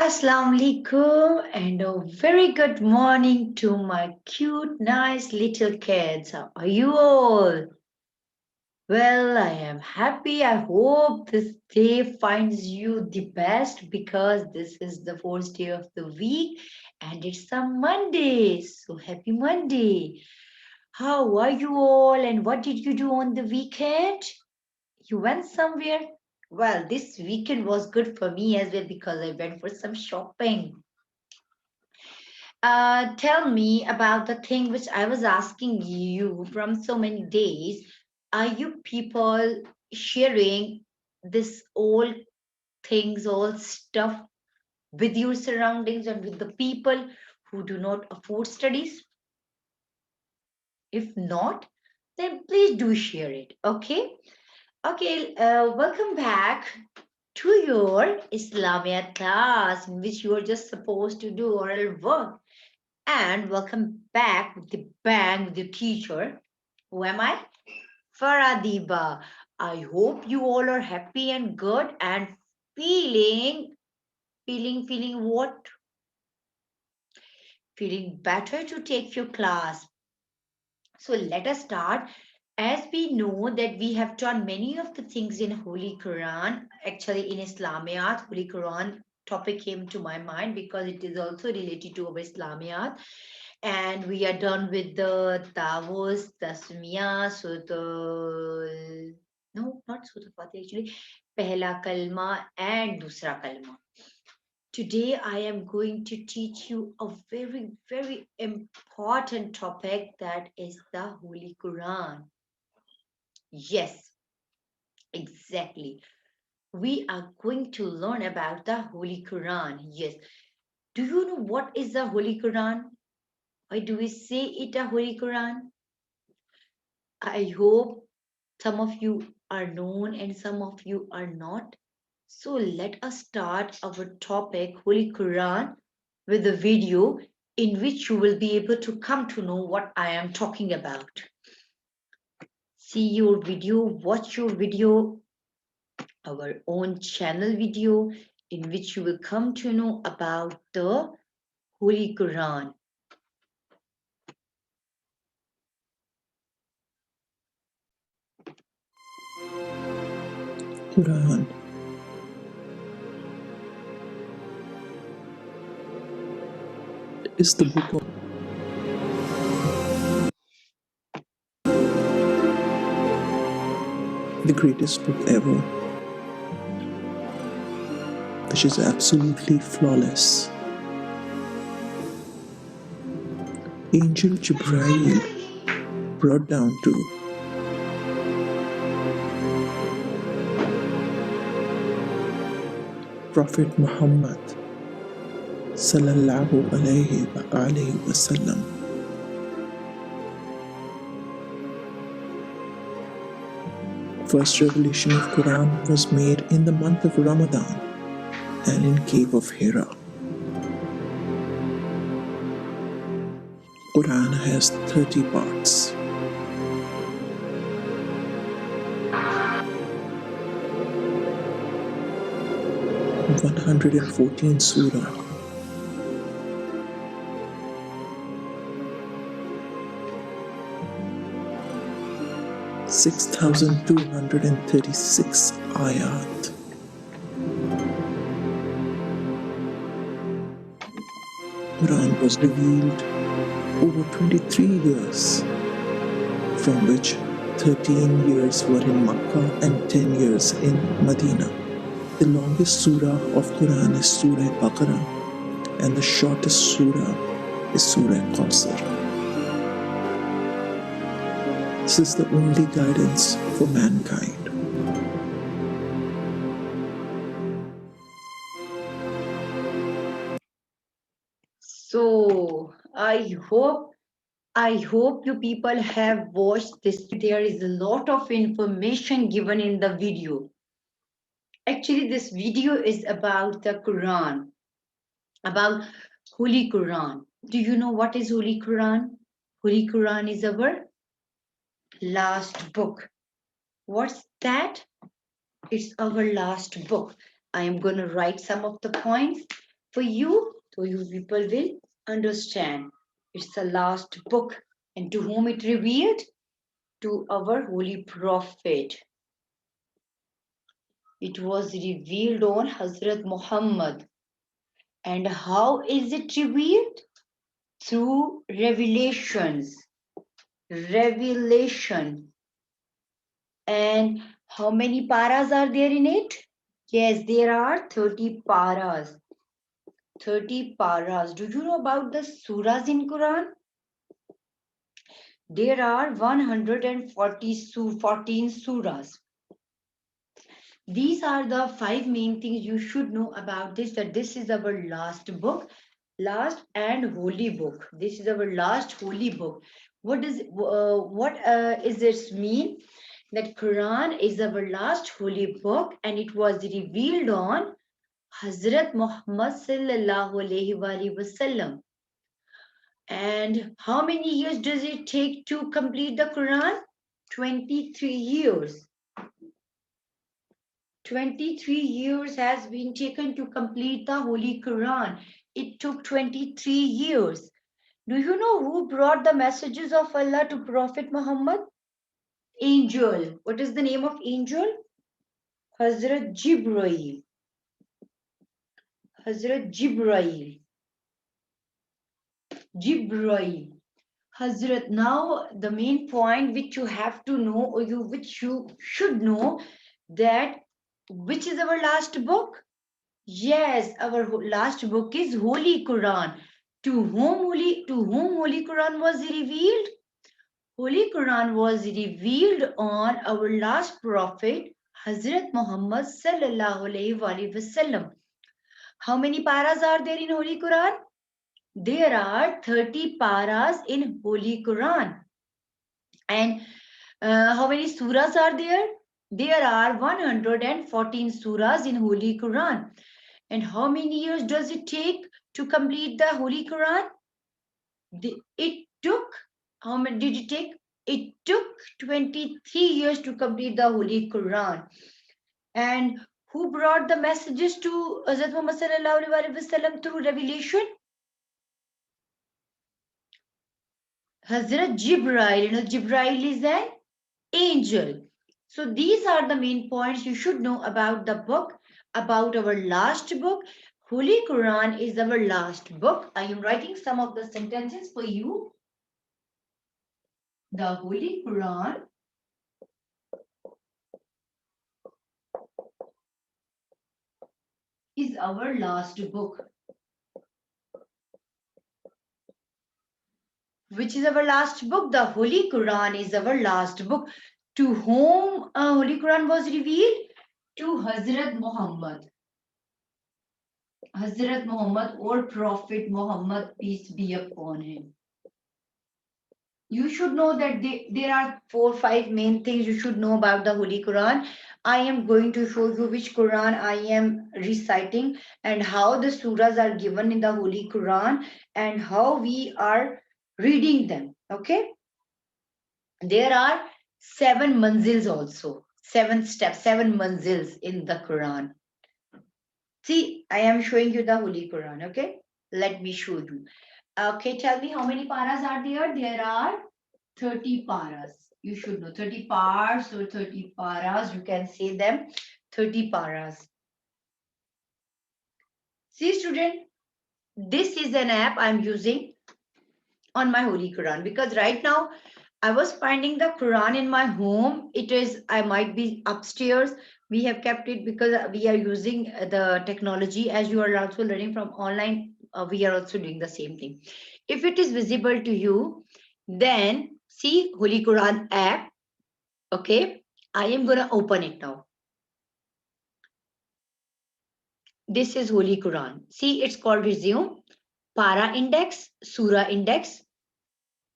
Assalamu alaikum and a very good morning to my cute, nice little kids. How are you all? Well, I am happy. I hope this day finds you the best because this is the first day of the week and it's a Monday. So happy Monday. How are you all and what did you do on the weekend? You went somewhere? Well, this weekend was good for me as well because I went for some shopping. Tell me about the thing which I was asking you from so many days. Are you people sharing this all things, all stuff with your surroundings and with the people who do not afford studies? If not, then please do share it. Okay. Okay. Welcome back to your Islamia class in which you are just supposed to do oral work. And welcome back with the bang with the teacher. Who am I? Faradiba. I hope you all are happy and good and feeling what? Feeling better to take your class. So let us start. As we know that we have done many of the things in Holy Quran, actually in Islamiyat, Holy Quran topic came to my mind because it is also related to our Islamiyat. And we are done with the Tavos, Tasmiya, Sutul. No, not Sutul Fatih actually. Pehla Kalma and Dusra Kalma. Today I am going to teach you a very, very important topic that is the Holy Quran. Yes, exactly. We are going to learn about the Holy Quran. Yes. Do you know what is the Holy Quran? Why do we say it a Holy Quran? I hope some of you are known and some of you are not. So let us start our topic, Holy Quran, with a video in which you will be able to come to know what I am talking about. See your video, watch your video, our own channel video, in which you will come to know about the Holy Quran. Quran is the book of the greatest book ever, which is absolutely flawless. Angel Jibrail brought down to Prophet Muhammad sallallahu alaihi wasallam. First revelation of Quran was made in the month of Ramadan and in cave of Hira. Quran has 30 parts. 114 surah, 6,236 ayat. Quran was revealed over 23 years, from which 13 years were in Makkah and 10 years in Medina. The longest surah of Quran is Surah Baqarah, and the shortest surah is Surah Qasr. This is the only guidance for mankind. So I hope you people have watched this. There is a lot of information given in the video. Actually, this video is about the Quran, about Holy Quran. Do you know what is Holy Quran? Holy Quran is our last book. What's that? It's our last book. I am going to write some of the points For you, so you people will understand. It's the last book. And to whom it revealed? To our holy prophet. It was revealed on Hazrat Muhammad. And how is it revealed? Through revelations. Revelation. And how many paras are there in it? Yes, there are 30 paras. 30 paras. Do you know about the surahs in Quran? There are 14 surahs. These are the 5 main things you should know about this, that this is our last book, last and holy book. This is our last holy book. What is this mean? That Quran is our last holy book and it was revealed on Hazrat Muhammad sallallahu alaihi wasallam. And how many years does it take to complete the Quran? 23 years. 23 years has been taken to complete the Holy Quran. It took 23 years. Do you know who brought the messages of Allah to Prophet Muhammad? Angel. What is the name of angel? Hazrat Jibreel. Hazrat Jibreel. Jibreel. Hazrat, now the main point which you have to know, or which you should know, that which is our last book? Yes, our last book is Holy Quran. To whom Holy Quran was revealed? Holy Quran was revealed on our last prophet, Hazrat Muhammad sallallahu alaihi wasallam. How many paras are there in Holy Quran? There are 30 paras in Holy Quran. And how many surahs are there? There are 114 surahs in Holy Quran. And how many years does it take to complete the Holy Quran? It took, how many did it take? It took 23 years to complete the Holy Quran. And who brought the messages to Hazrat Muhammad sallallahu alaihi wasallam through revelation? Hazrat Jibreel. You know, Jibreel is an angel. So these are the main points you should know about the book, about our last book. Holy Quran is our last book. I am writing some of the sentences for you. The Holy Quran is our last book. Which is our last book? The Holy Quran is our last book. To whom Holy Quran was revealed? To Hazrat Muhammad. Hazrat Muhammad or Prophet Muhammad, peace be upon him. You should know that there are 4 or 5 main things you should know about the Holy Quran. I am going to show you which Quran I am reciting and how the surahs are given in the Holy Quran and how we are reading them. Okay. There are 7 manzils also. 7 steps, 7 manzils in the Quran. See, I am showing you the Holy Quran. Okay. Let me show you. Okay, tell me how many paras are there? There are 30 paras. You should know 30 pars or 30 paras. You can say them 30 paras. See, student, this is an app I'm using on my Holy Quran because right now I was finding the Quran in my home. It is, I might be upstairs. We have kept it because we are using the technology. As you are also learning from online, we are also doing the same thing. If it is visible to you, then see Holy Quran app. Okay, I am going to open it now. This is Holy Quran. See, it's called Resume, Para Index, Surah Index,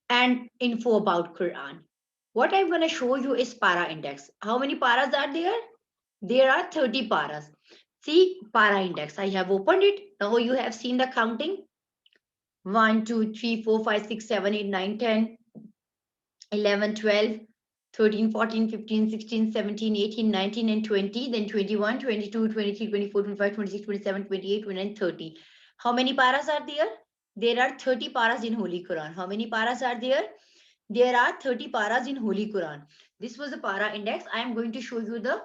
and info about Quran. What I'm going to show you is Para Index. How many paras are there? There are 30 paras. See, Para Index. I have opened it. Now you have seen the counting. 1, 2, 3, 4, 5, 6, 7, 8, 9, 10, 11, 12, 13, 14, 15, 16, 17, 18, 19, and 20, then 21, 22, 23, 24, 25, 26, 27, 28, 29, 30. How many paras are there? There are 30 paras in Holy Quran. How many paras are there? There are 30 paras in Holy Quran. This was the para index. I am going to show you the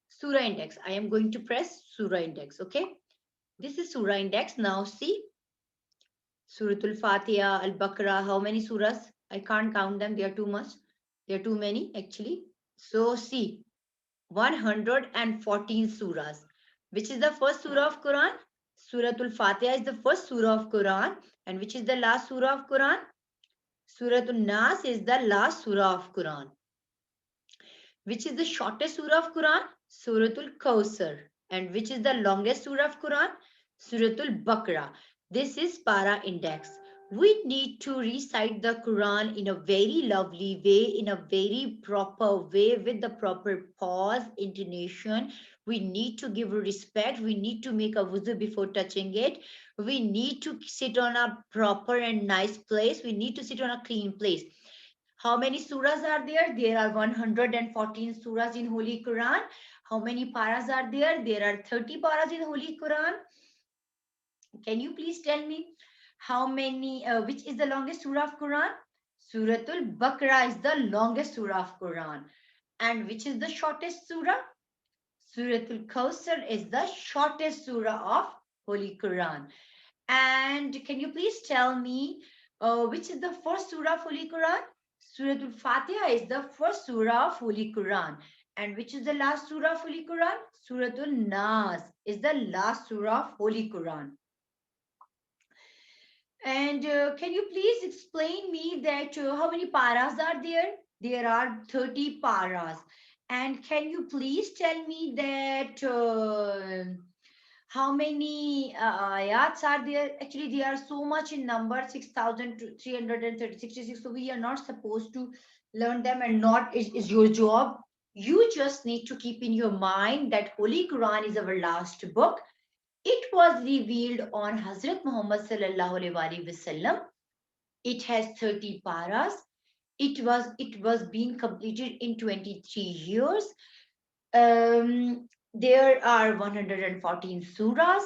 surah index. I am going to press surah index. Okay. This is surah index. Now see Suratul Fatiha, Al Baqarah. How many surahs? I can't count them. They are too much. They are too many actually. So see 114 surahs. Which is the first surah of Quran? Suratul Fatiha is the first surah of Quran. And which is the last surah of Quran? Suratul Nas is the last surah of Quran. Which is the shortest surah of Quran? Suratul Kawsar. And which is the longest surah of Quran? Suratul Baqarah. This is para index. We need to recite the Quran in a very lovely way, in a very proper way, with the proper pause, intonation. We need to give respect. We need to make a wuzu before touching it. We need to sit on a proper and nice place. We need to sit on a clean place. How many surahs are there? There are 114 surahs in Holy Quran. How many paras are there? There are 30 paras in Holy Quran. Can you please tell me how many, which is the longest surah of Quran? Suratul Baqarah is the longest surah of Quran. And which is the shortest surah? Suratul Kawsar is the shortest surah of Holy Quran. And can you please tell me which is the first surah of Holy Quran? Suratul Fatiha is the first surah of Holy Quran. And which is the last surah of Holy Quran? Suratul Nas is the last surah of Holy Quran. And can you please explain me that how many paras are there? There are 30 paras. And can you please tell me that how many ayats are there? Actually, they are so much in number, 6,366. So we are not supposed to learn them, and not is your job. You just need to keep in your mind that Holy Quran is our last book. It was revealed on Hazrat Muhammad sallallahu alaihi wasallam. It has 30 paras. It was being completed in 23 years. There are 114 surahs.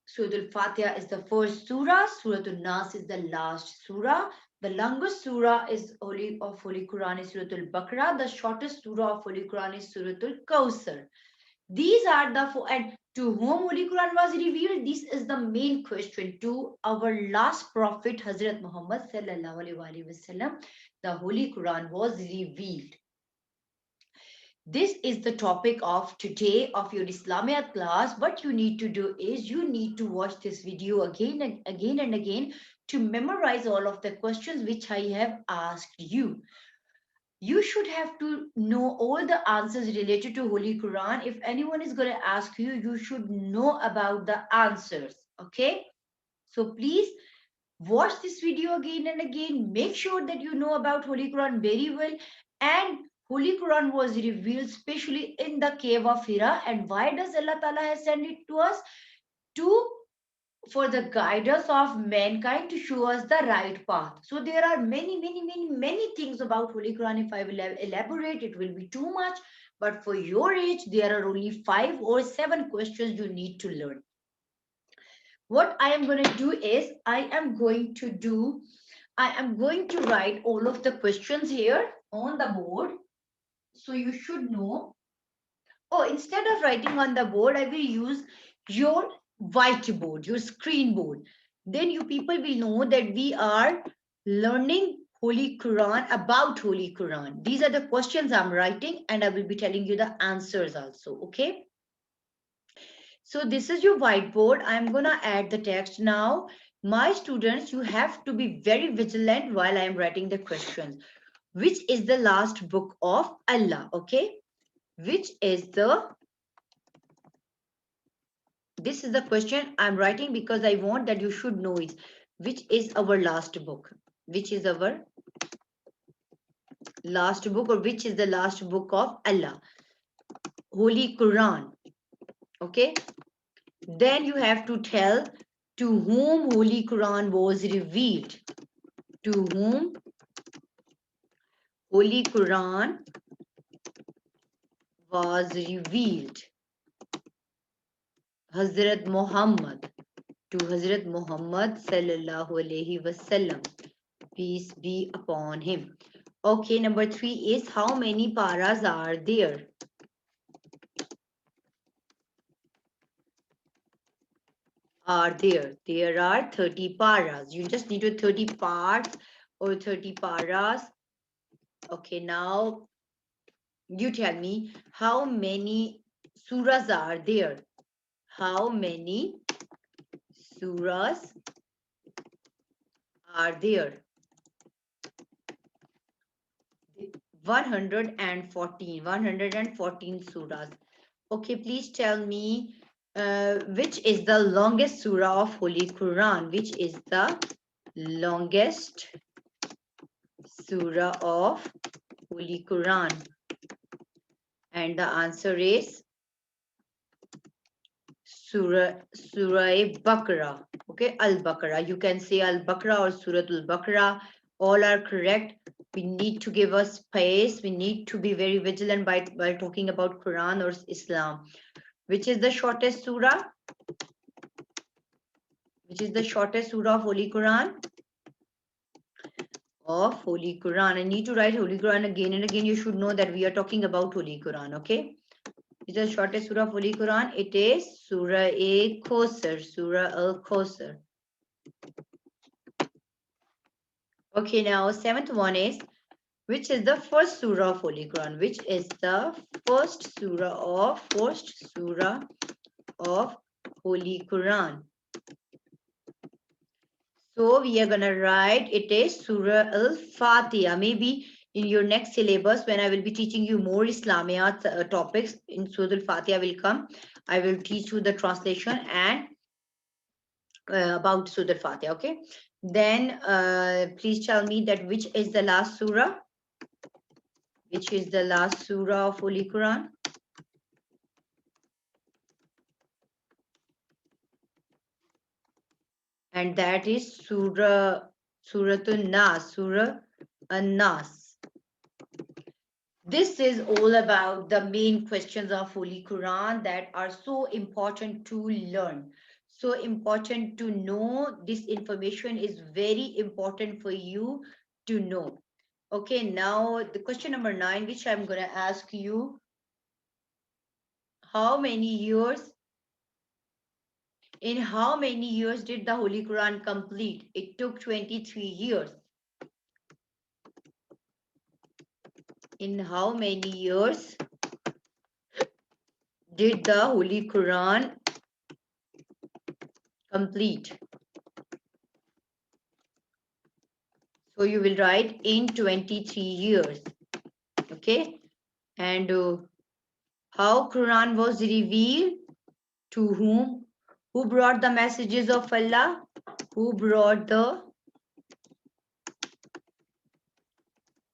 Surah Al-Fatiha is the first surah. Surah Al-Nas is the last surah. The longest surah of Holy Quran is Surah Al-Baqarah. The shortest surah of Holy Quran is Surah Al-Kawsar. These are the four. And to whom Holy Quran was revealed? This is the main question. To our last prophet, Hazrat Muhammad sallallahu alaihi wasallam, the Holy Quran was revealed. This is the topic of today of your Islamiyat class. What you need to do is you need to watch this video again and again and again to memorize all of the questions which I have asked you. You should have to know all the answers related to Holy Quran. If anyone is going to ask you, you should know about the answers. Okay? So please watch this video again and again. Make sure that you know about Holy Quran very well. And Holy Quran was revealed especially in the cave of Hira. And why does Allah Ta'ala has sent it to us? For the guidance of mankind, to show us the right path. So there are many things about Holy Quran. If I will elaborate, it will be too much. But for your age, there are only 5 or 7 questions you need to learn. What I am going to do is I am going to write all of the questions here on the board. So you should know. Oh, instead of writing on the board, I will use your whiteboard, your screen board. Then you people will know that we are learning Holy Quran, about Holy Quran. These are the questions I'm writing, and I will be telling you the answers also. Okay. So this is your whiteboard. I'm going to add the text now. My students, you have to be very vigilant while I am writing the questions. Which is the last book of Allah? Okay. Which is this is the question I'm writing because I want that you should know it. Which is our last book? Which is our last book, or which is the last book of Allah? Holy Quran. Okay. Then you have to tell to whom Holy Quran was revealed. To whom Holy Quran was revealed. Hazrat Muhammad to Hazrat Muhammad sallallahu alaihi wasallam. Peace be upon him. Okay, number 3 is how many paras are there? There are 30 paras. You just need to 30 parts or 30 paras. Okay, now you tell me how many surahs are there? How many surahs are there? 114 surahs. Okay, please tell me which is the longest surah of Holy Quran? Which is the longest surah of Holy Quran? And the answer is Surah Baqarah. Okay, Al-Baqarah. You can say Al-Baqarah or Surah Al-Baqarah. All are correct. We need to give us space. We need to be very vigilant by talking about Quran or Islam. Which is the shortest surah? Which is the shortest surah of Holy Quran? Of Holy Quran. I need to write Holy Quran again and again. You should know that we are talking about Holy Quran. Okay. Which is the shortest surah of Holy Quran? It is Surah Al-Kawthar. Surah Al-Kawthar. Okay, now 7th one is, which is the first surah of Holy Quran? Which is the first surah of Holy Quran? So we are gonna write it is Surah Al-Fatiha. Maybe in your next syllabus, when I will be teaching you more Islamiyat topics in Surah Al-Fatiha will come. I will teach you the translation and about Surah Al-Fatiha. Okay. Then please tell me that which is the last surah? Which is the last surah of Holy Quran? And that is Surah An-Nas. Surah An-Nas. This is all about the main questions of Holy Quran that are so important to learn. So important to know. This information is very important for you to know. Okay, now the question number 9, which I'm going to ask you. How many years? In how many years did the Holy Quran complete? It took 23 years. In how many years did the Holy Quran complete? So you will write in 23 years. Okay. And how Quran was revealed? To whom? Who brought the messages of Allah? Who brought the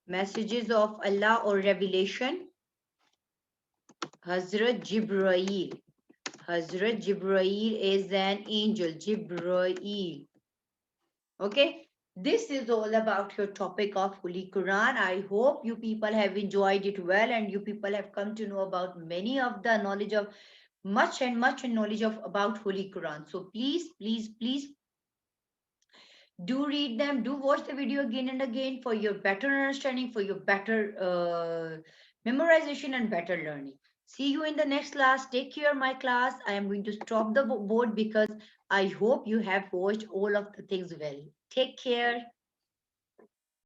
messages of Allah or revelation? Hazrat Jibreel. Hazrat Jibreel is an angel. Jibreel. Okay. This is all about your topic of Holy Quran. I hope you people have enjoyed it well and you people have come to know about many of the knowledge of much knowledge of about Holy Quran. So please do read them, do watch the video again and again for your better understanding, for your better memorization and better learning. See you in the next class. Take care, my class. I am going to stop the board because I hope you have watched all of the things well. Take care.